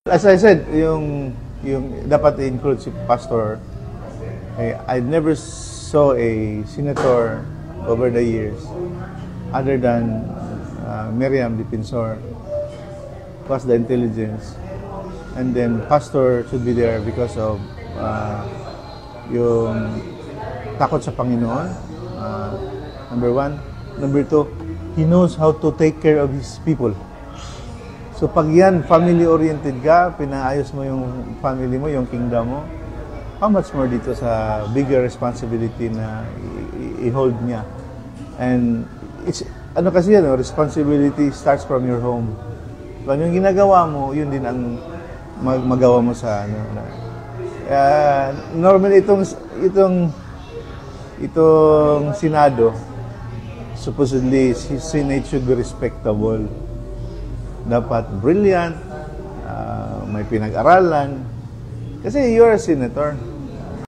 As I said, yung dapat i-include si pastor. I never saw a senator over the years other than Miriam Defensor, who has the intelligence, and then pastor should be there because of yung takot sa Panginoon, number one. Number two, he knows how to take care of his people. So pag yan, family-oriented ka, pinaayos mo yung family mo, yung kingdom mo, how much more dito sa bigger responsibility na i-hold niya. And it's, ano kasi yan, responsibility starts from your home. So yung ginagawa mo, yun din ang magawa mo sa ano. Normally itong Senado, supposedly Senate should be respectable. Dapat brilliant, may pinag-aralan. Kasi you're a senator.